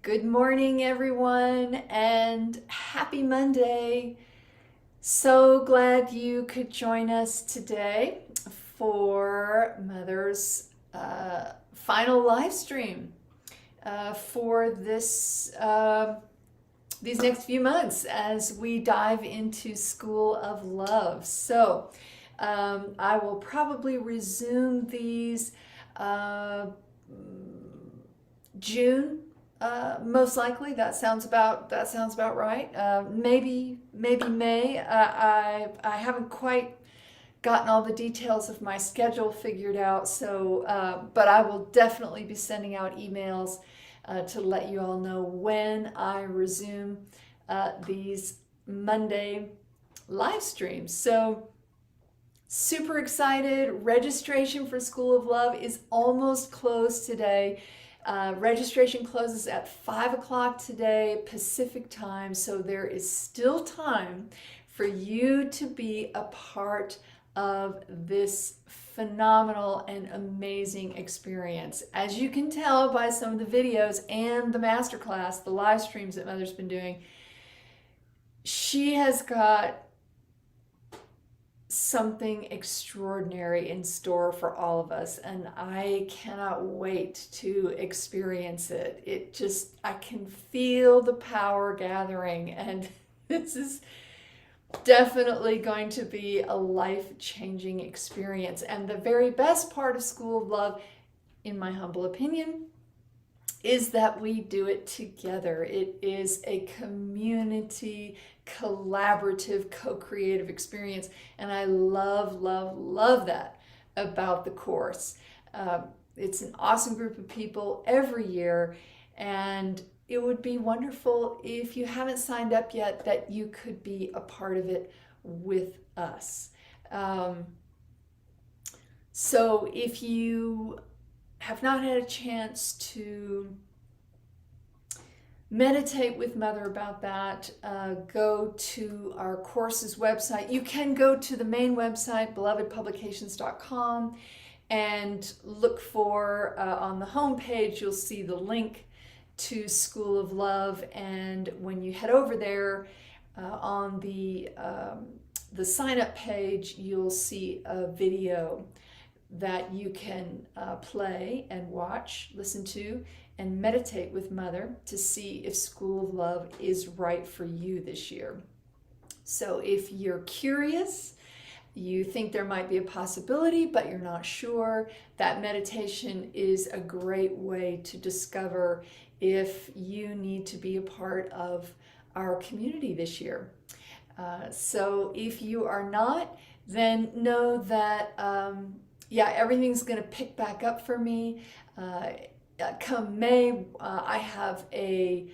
Good morning, everyone, and happy Monday. So glad you could join us today for Mother's final live stream for these next few months as we dive into School of Love. I will probably resume these uh, June, most likely. That sounds about right. Maybe May. I haven't quite gotten all the details of my schedule figured out. But I will definitely be sending out emails to let you all know when I resume these Monday live streams. So super excited. Registration for School of Love is almost closed today. Registration closes at 5 o'clock today, Pacific time, so there is still time for you to be a part of this phenomenal and amazing experience. As you can tell by some of the videos and the masterclass, the live streams that Mother's been doing, she has got something extraordinary in store for all of us, and I cannot wait to experience it. I can feel the power gathering, and this is definitely going to be a life-changing experience. And the very best part of School of Love, in my humble opinion, is that we do it together. It is a community, collaborative, co-creative experience, and I love that about the course. It's an awesome group of people every year, and it would be wonderful if you haven't signed up yet that you could be a part of it with us. So if you have not had a chance to meditate with Mother about that, go to our course's website. You can go to the main website, belovedpublications.com, and look for, on the home page, you'll see the link to School of Love. And when you head over there, on the sign-up page, you'll see a video that you can play and watch, listen to, and meditate with Mother to see if School of Love is right for you this year. So if you're curious, you think there might be a possibility, but you're not sure, that meditation is a great way to discover if you need to be a part of our community this year. So if you are not, then know that everything's going to pick back up for me. Come May, I have a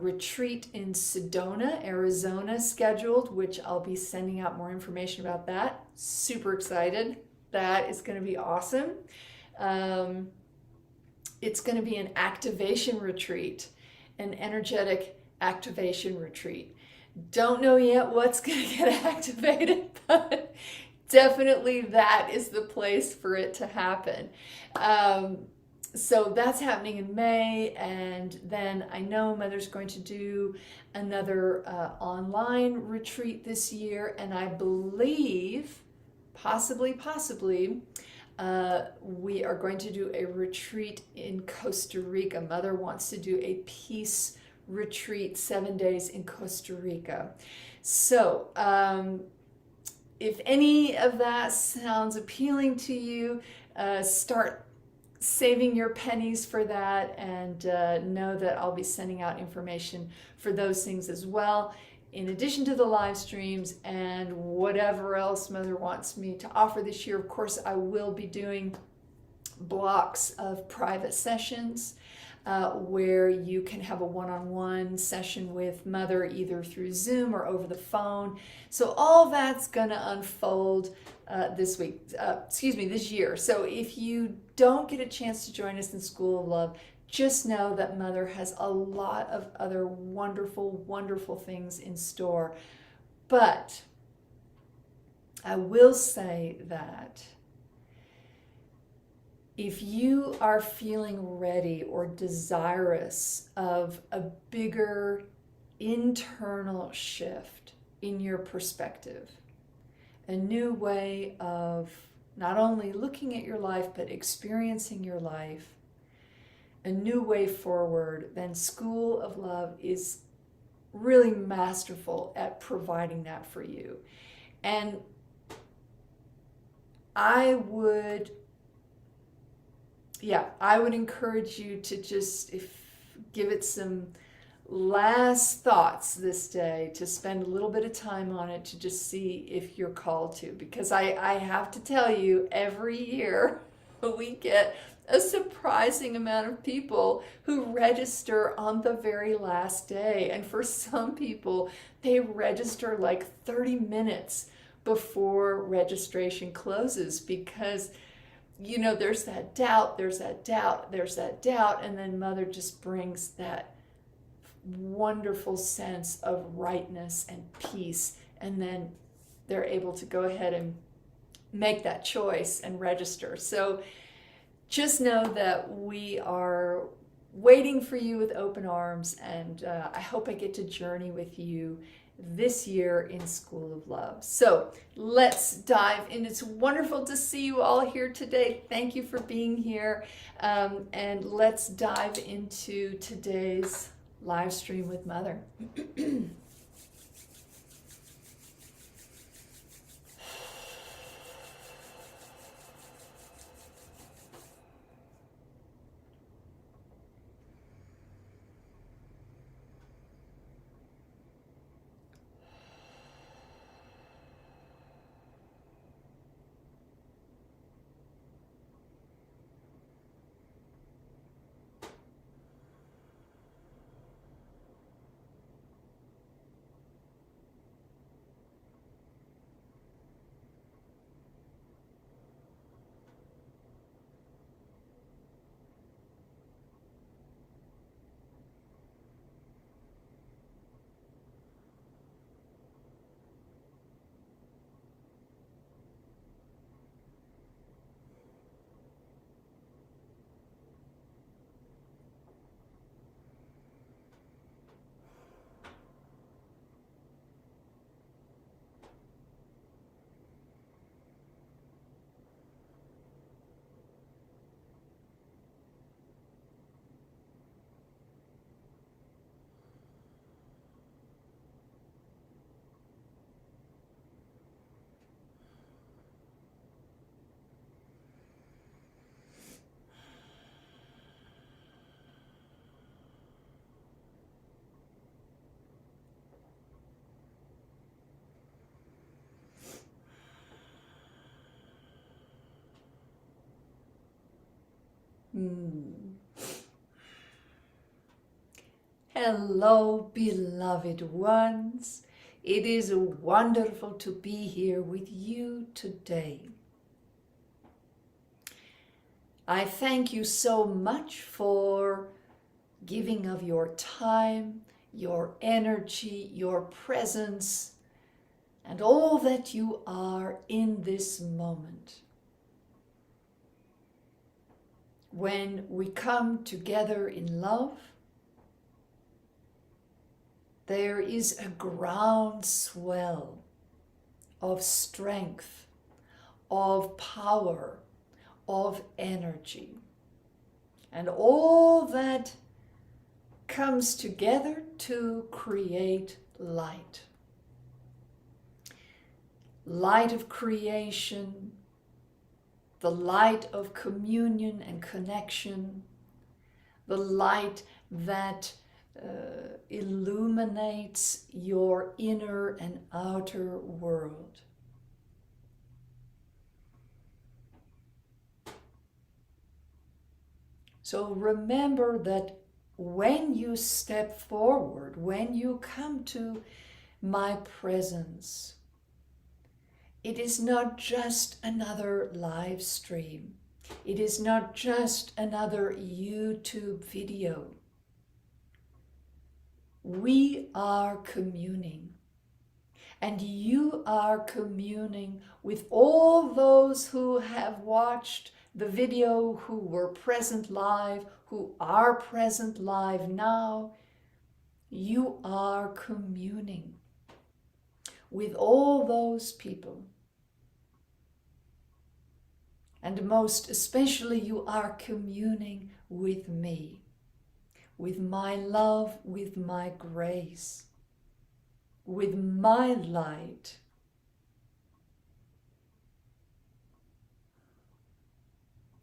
retreat in Sedona, Arizona scheduled, which I'll be sending out more information about that. Super excited. That is going to be awesome. It's going to be an activation retreat, an energetic activation retreat. Don't know yet what's going to get activated, but definitely that is the place for it to happen. So that's happening in May, and then I know Mother's going to do another online retreat this year, and I believe, possibly, we are going to do a retreat in Costa Rica. Mother wants to do a peace retreat, 7 days in Costa Rica. So, if any of that sounds appealing to you, start saving your pennies for that, and know that I'll be sending out information for those things as well, in addition to the live streams and whatever else Mother wants me to offer this year. Of course, I will be doing blocks of private sessions where you can have a one-on-one session with Mother either through Zoom or over the phone. So all that's gonna unfold this year. So if you don't get a chance to join us in School of Love, just know that Mother has a lot of other wonderful things in store. But I will say that if you are feeling ready or desirous of a bigger internal shift in your perspective, a new way of not only looking at your life but experiencing your life, a new way forward, then School of Love is really masterful at providing that for you. And I would encourage you to just give it some last thoughts this day, to spend a little bit of time on it, to just see if you're called to. Because I have to tell you, every year we get a surprising amount of people who register on the very last day. And for some people, they register like 30 minutes before registration closes, because there's that doubt, and then Mother just brings that wonderful sense of rightness and peace, and then they're able to go ahead and make that choice and register. So just know that we are waiting for you with open arms, and I hope I get to journey with you this year in School of Love. So let's dive in. It's wonderful to see you all here today. Thank you for being here. And let's dive into today's live stream with Mother. Hello, beloved ones. It is wonderful to be here with you today. I thank you so much for giving of your time, your energy, your presence, and all that you are in this moment. When we come together in love, there is a groundswell of strength, of power, of energy. And all that comes together to create light. Light of creation, the light of communion and connection, the light that illuminates your inner and outer world. So remember that when you step forward, when you come to my presence, it is not just another live stream. It is not just another YouTube video. We are communing. And you are communing with all those who have watched the video, who were present live, who are present live now, you are communing with all those people. And most especially, you are communing with me, with my love, with my grace, with my light.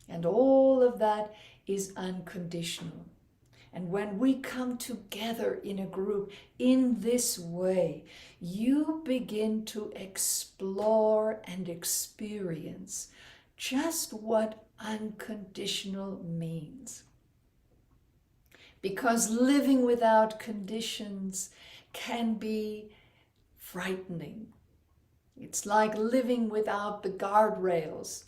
And all of that is unconditional. And when we come together in a group in this way, you begin to explore and experience just what unconditional means. Because living without conditions can be frightening. It's like living without the guardrails.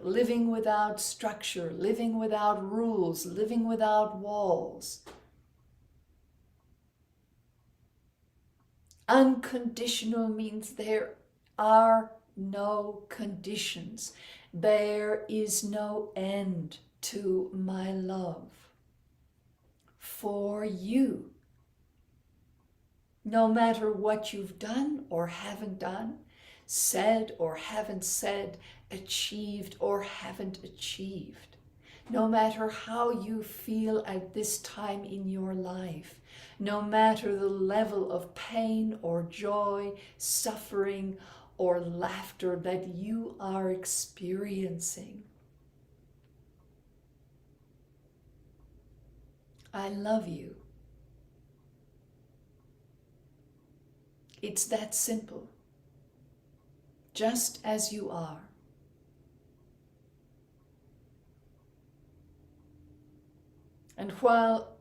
Living without structure, living without rules, living without walls. Unconditional means there are no conditions. There is no end to my love for you. No matter what you've done or haven't done, said or haven't said, achieved or haven't achieved. No matter how you feel at this time in your life, no matter the level of pain or joy, suffering or laughter that you are experiencing, I love you. It's that simple. Just as you are. And while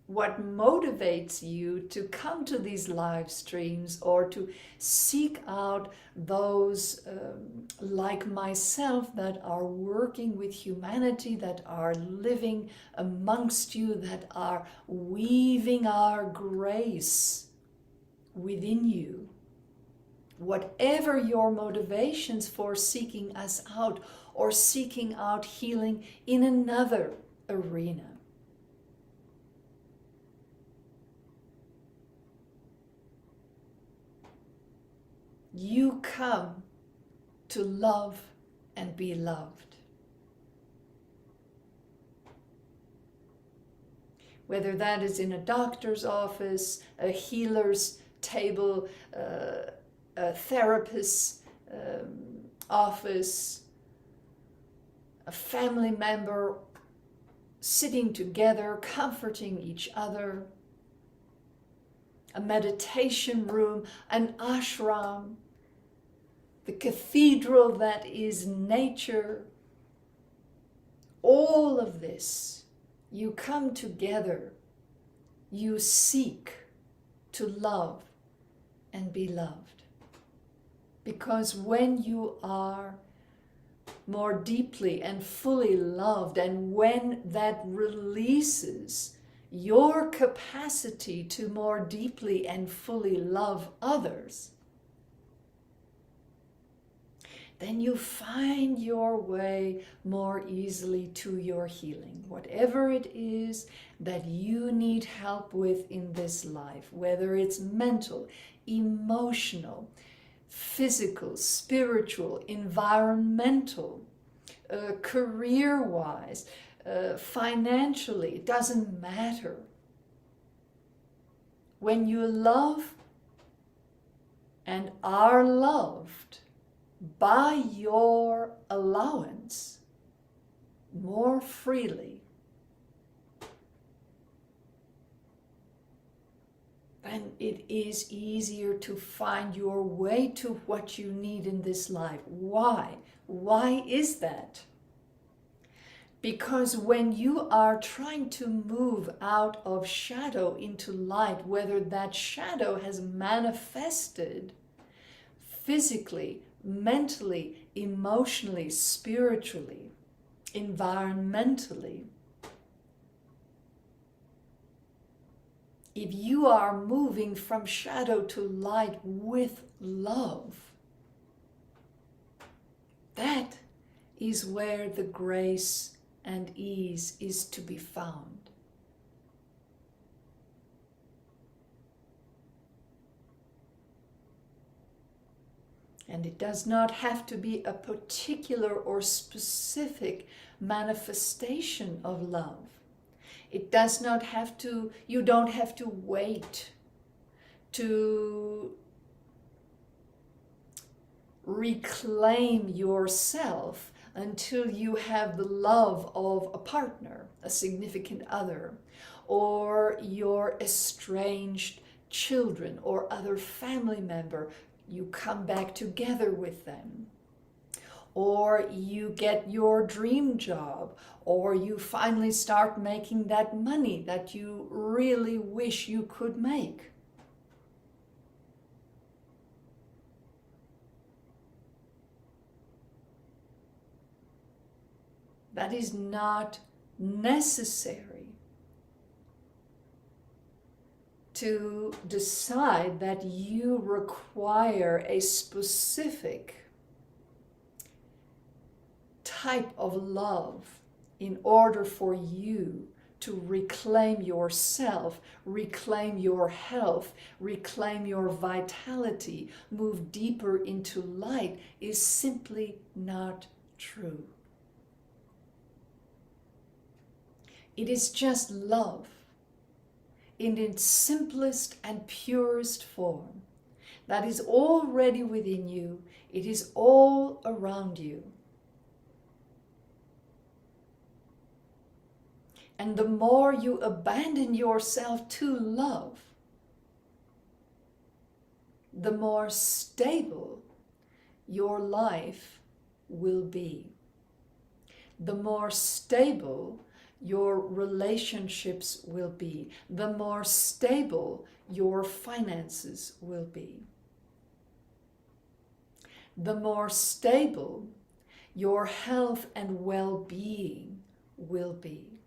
what motivates you to come to these live streams or to seek out those like myself that are working with humanity, that are living amongst you, that are weaving our grace within you, whatever your motivations for seeking us out or seeking out healing in another arena, you come to love and be loved. Whether that is in a doctor's office, a healer's table, a therapist's office, a family member sitting together, comforting each other, a meditation room, an ashram, the cathedral that is nature. All of this, you come together, you seek to love and be loved. Because when you are more deeply and fully loved, and when that releases your capacity to more deeply and fully love others, then you find your way more easily to your healing. Whatever it is that you need help with in this life, whether it's mental, emotional, physical, spiritual, environmental, career-wise, financially, it doesn't matter. When you love and are loved by your allowance more freely, then it is easier to find your way to what you need in this life. Why? Why is that? Because when you are trying to move out of shadow into light, whether that shadow has manifested physically, mentally, emotionally, spiritually, environmentally, if you are moving from shadow to light with love, that is where the grace and ease is to be found. And it does not have to be a particular or specific manifestation of love. It does not have to, you don't have to wait to reclaim yourself until you have the love of a partner, a significant other, or your estranged children or other family member. You come back together with them, or you get your dream job, or you finally start making that money that you really wish you could make. That is not necessary to decide that you require a specific type of love in order for you to reclaim yourself, reclaim your health, reclaim your vitality, move deeper into light, is simply not true. It is just love in its simplest and purest form that is already within you. It is all around you. And the more you abandon yourself to love, the more stable your life will be. The more stable your relationships will be. The more stable your finances will be. The more stable your health and well-being will be.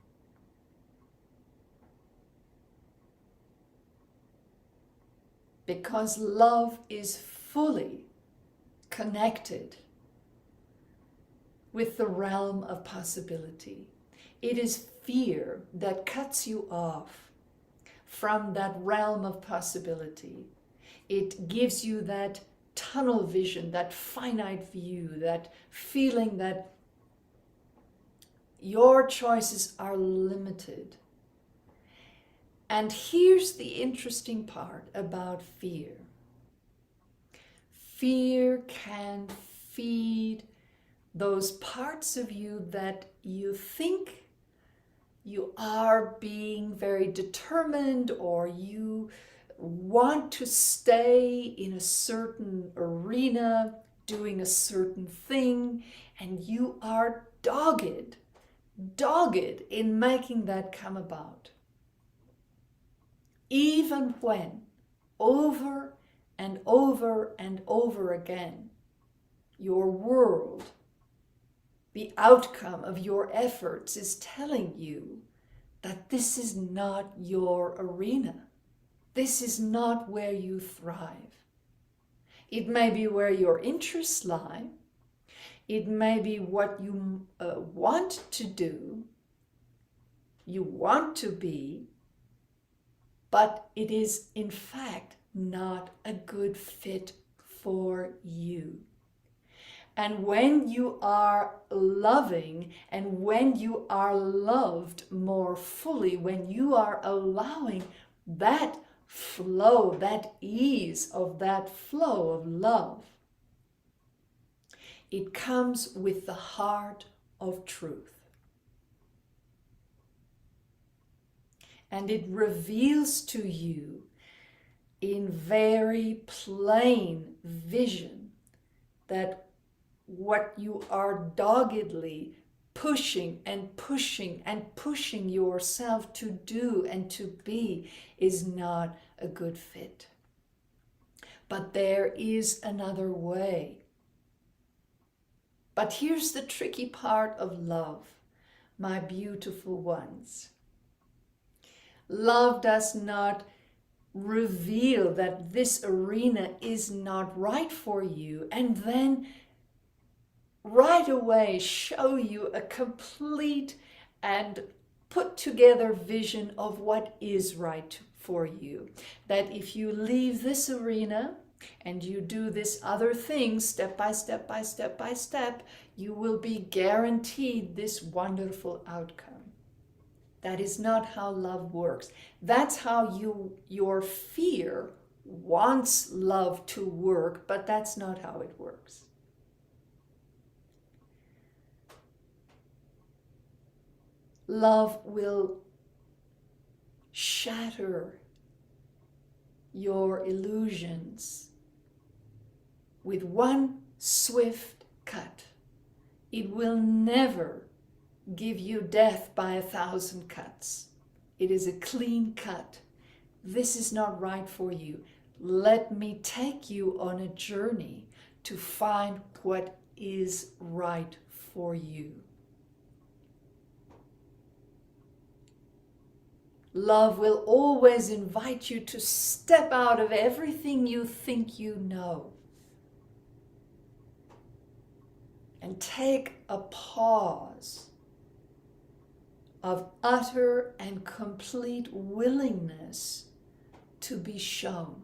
Because love is fully connected with the realm of possibility. It is fear that cuts you off from that realm of possibility. It gives you that tunnel vision, that finite view, that feeling that your choices are limited. And here's the interesting part about fear. Fear can feed those parts of you that you think you are being very determined, or you want to stay in a certain arena, doing a certain thing, and you are dogged in making that come about. Even when, over and over and over again, your world, the outcome of your efforts, is telling you that this is not your arena. This is not where you thrive. It may be where your interests lie. It may be what you want to do, you want to be, but it is in fact not a good fit for you. And when you are loving and when you are loved more fully, when you are allowing that flow, that ease of that flow of love, it comes with the heart of truth. And it reveals to you in very plain vision that what you are doggedly pushing and pushing and pushing yourself to do and to be is not a good fit. But there is another way. But here's the tricky part of love, my beautiful ones. Love does not reveal that this arena is not right for you and then right away show you a complete and put together vision of what is right for you. That if you leave this arena and you do this other thing step by step by step by step, you will be guaranteed this wonderful outcome. That is not how love works. That's how your fear wants love to work, but that's not how it works. Love will shatter your illusions with one swift cut. It will never give you death by 1,000 cuts. It is a clean cut. This is not right for you. Let me take you on a journey to find what is right for you. Love will always invite you to step out of everything you think you know and take a pause of utter and complete willingness to be shown.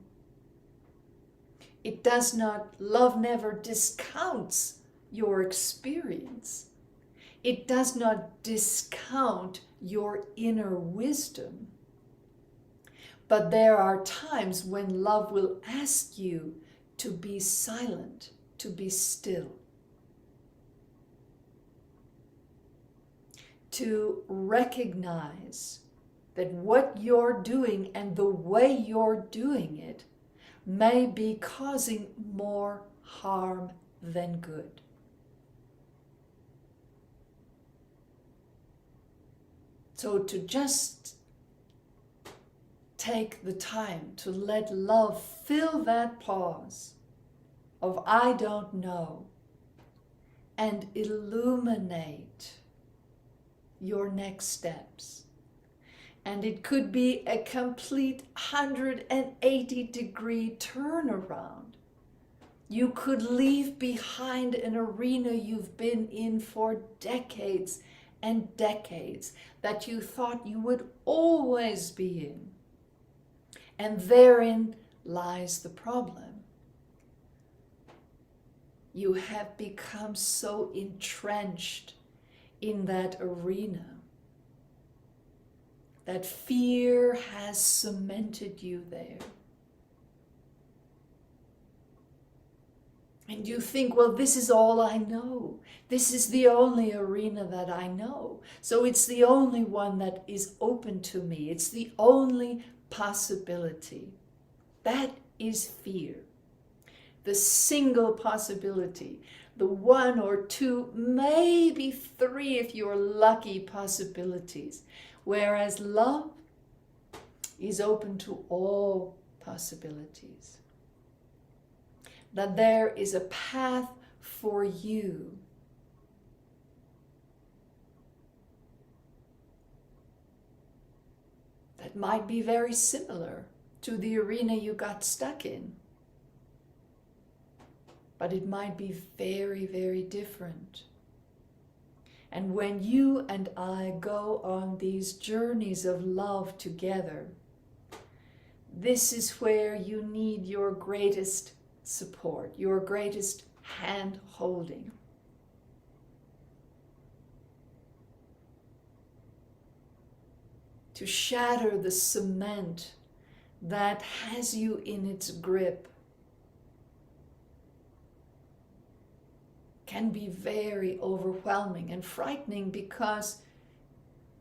It does not, love never discounts your experience. It does not discount your inner wisdom. But there are times when love will ask you to be silent, to be still, to recognize that what you're doing and the way you're doing it may be causing more harm than good. So to just take the time to let love fill that pause of I don't know and illuminate your next steps. And it could be a complete 180-degree turnaround. You could leave behind an arena you've been in for decades and decades that you thought you would always be in. And therein lies the problem. You have become so entrenched in that arena that fear has cemented you there. And you think, well, this is all I know. This is the only arena that I know. So it's the only one that is open to me. It's the only possibility. That is fear. The single possibility. The one or two, maybe three if you're lucky, possibilities. Whereas love is open to all possibilities. That there is a path for you that might be very similar to the arena you got stuck in. But it might be very, very different. And when you and I go on these journeys of love together, this is where you need your greatest support, your greatest hand holding. To shatter the cement that has you in its grip can be very overwhelming and frightening because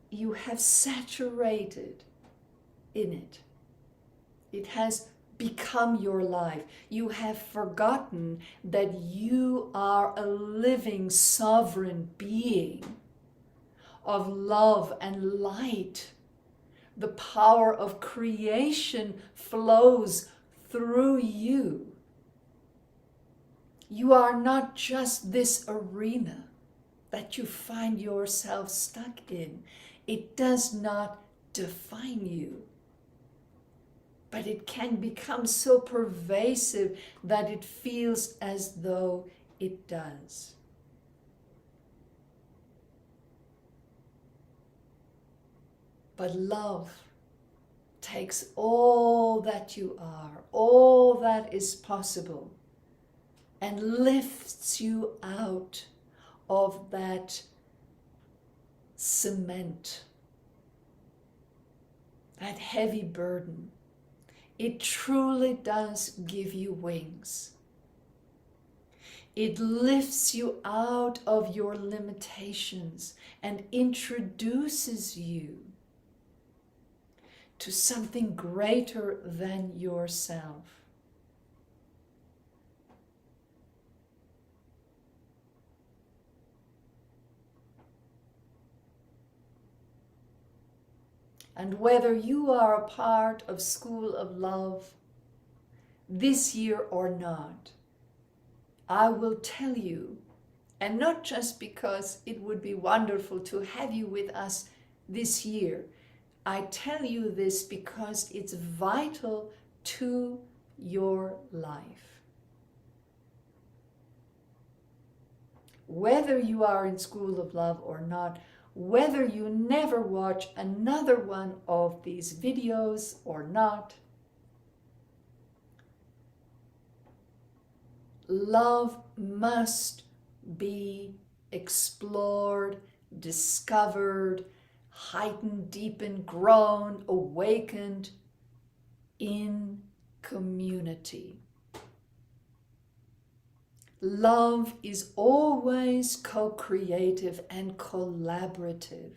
you have saturated in it. It has become your life. You have forgotten that you are a living, sovereign being of love and light. The power of creation flows through you. You are not just this arena that you find yourself stuck in. It does not define you. But it can become so pervasive that it feels as though it does. But love takes all that you are, all that is possible, and lifts you out of that cement, that heavy burden. It truly does give you wings. It lifts you out of your limitations and introduces you to something greater than yourself. And whether you are a part of School of Love this year or not, I will tell you, and not just because it would be wonderful to have you with us this year, I tell you this because it's vital to your life. Whether you are in School of Love or not, whether you never watch another one of these videos or not, love must be explored, discovered, heightened, deepened, grown, awakened in community. Love is always co-creative and collaborative.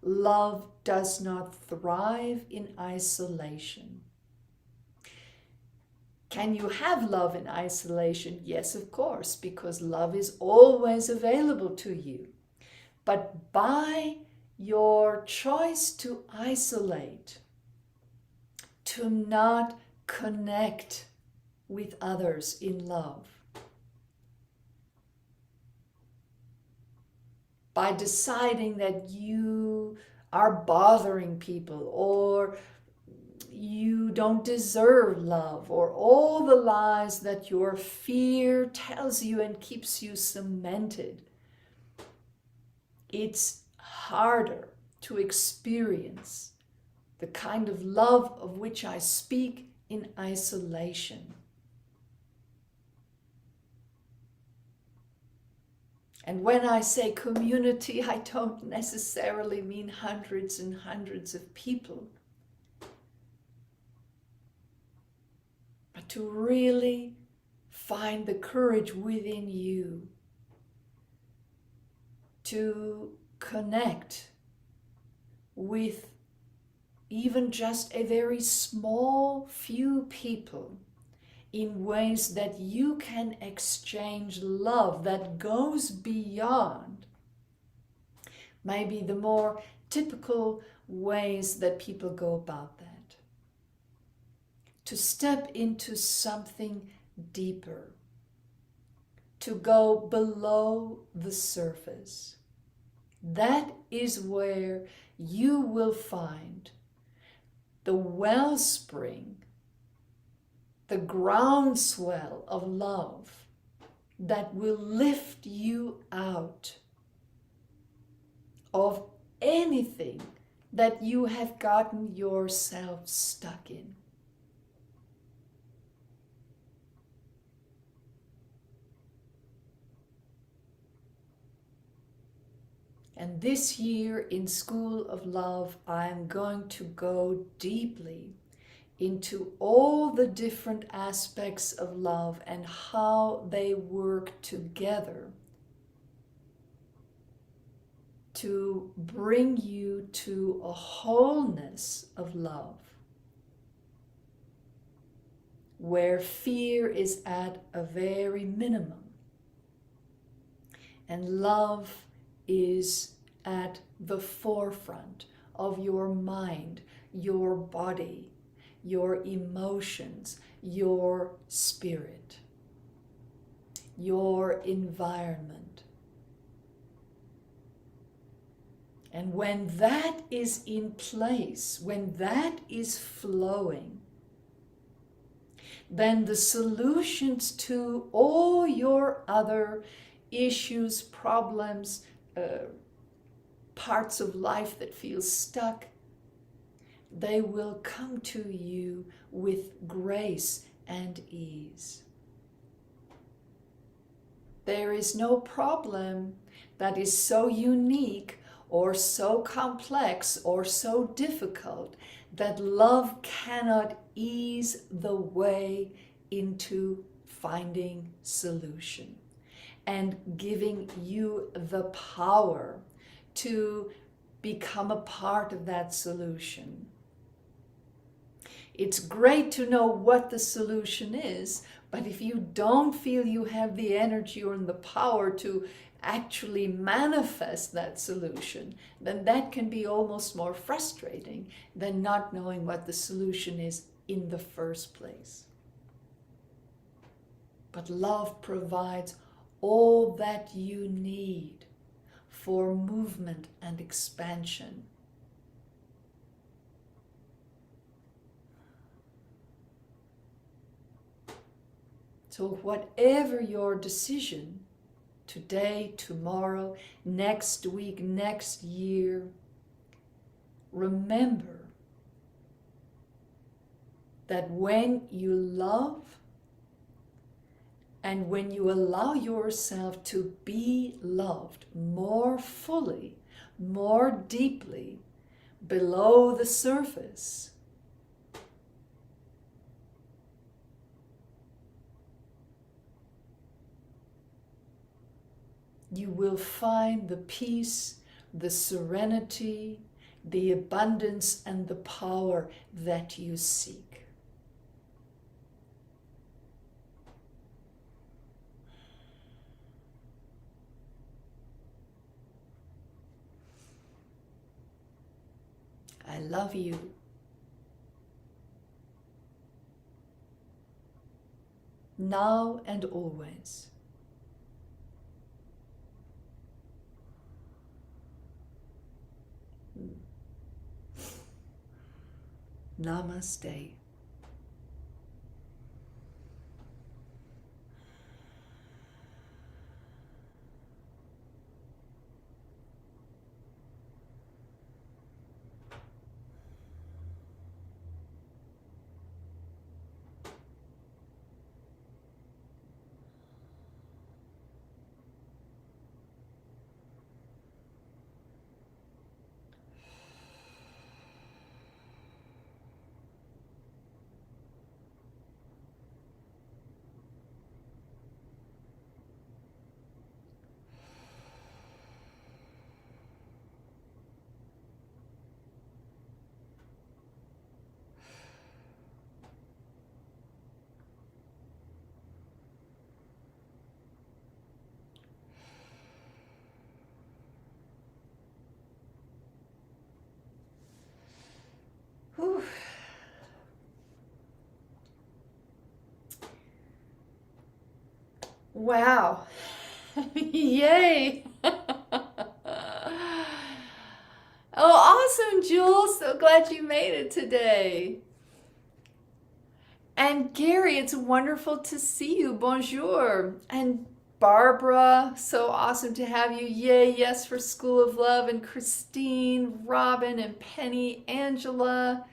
Love does not thrive in isolation. Can you have love in isolation? Yes, of course, because love is always available to you. But by your choice to isolate, to not connect with others in love, by deciding that you are bothering people, or you don't deserve love, or all the lies that your fear tells you and keeps you cemented, it's harder to experience the kind of love of which I speak in isolation. And when I say community, I don't necessarily mean hundreds and hundreds of people, but to really find the courage within you to connect with even just a very small few people in ways that you can exchange love that goes beyond maybe the more typical ways that people go about that. To step into something deeper, to go below the surface. That is where you will find the wellspring, the groundswell of love that will lift you out of anything that you have gotten yourself stuck in. And this year in School of Love, I am going to go deeply into all the different aspects of love and how they work together to bring you to a wholeness of love, where fear is at a very minimum and love is at the forefront of your mind, your body, your emotions, your spirit, your environment. And when that is in place, when that is flowing, then the solutions to all your other issues, problems, parts of life that feel stuck, they will come to you with grace and ease. There is no problem that is so unique or so complex or so difficult that love cannot ease the way into finding solution and giving you the power to become a part of that solution. It's great to know what the solution is, but if you don't feel you have the energy or the power to actually manifest that solution, then that can be almost more frustrating than not knowing what the solution is in the first place. But love provides all that you need for movement and expansion. So whatever your decision, today, tomorrow, next week, next year, remember that when you love and when you allow yourself to be loved more fully, more deeply, below the surface, you will find the peace, the serenity, the abundance, and the power that you seek. I love you. Now and always. Namaste. Whew. Wow. Yay. Oh, awesome, Jules. So glad you made it today. And Gary, it's wonderful to see you. Bonjour. And Barbara, so awesome to have you. Yay, yes, for School of Love. And Christine, Robin, and Penny, Angela,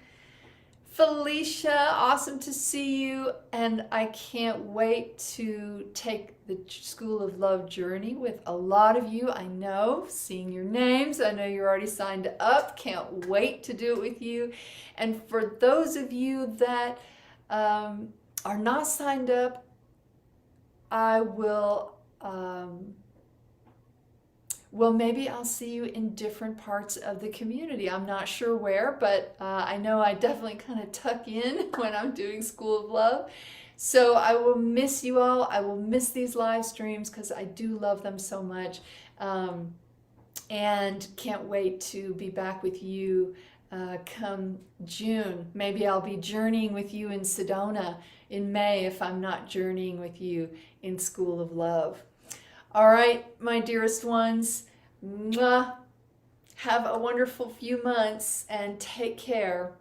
Felicia, awesome to see you. And I can't wait to take the School of Love journey with a lot of you. I know, seeing your names, I know you're already signed up. Can't wait to do it with you. And for those of you that are not signed up, I will, well, maybe I'll see you in different parts of the community. I'm not sure where, but I know I definitely kind of tuck in when I'm doing School of Love. So I will miss you all. I will miss these live streams because I do love them so much. And can't wait to be back with you come June. Maybe I'll be journeying with you in Sedona in May if I'm not journeying with you in School of Love. All right, my dearest ones, mwah. Have a wonderful few months and take care.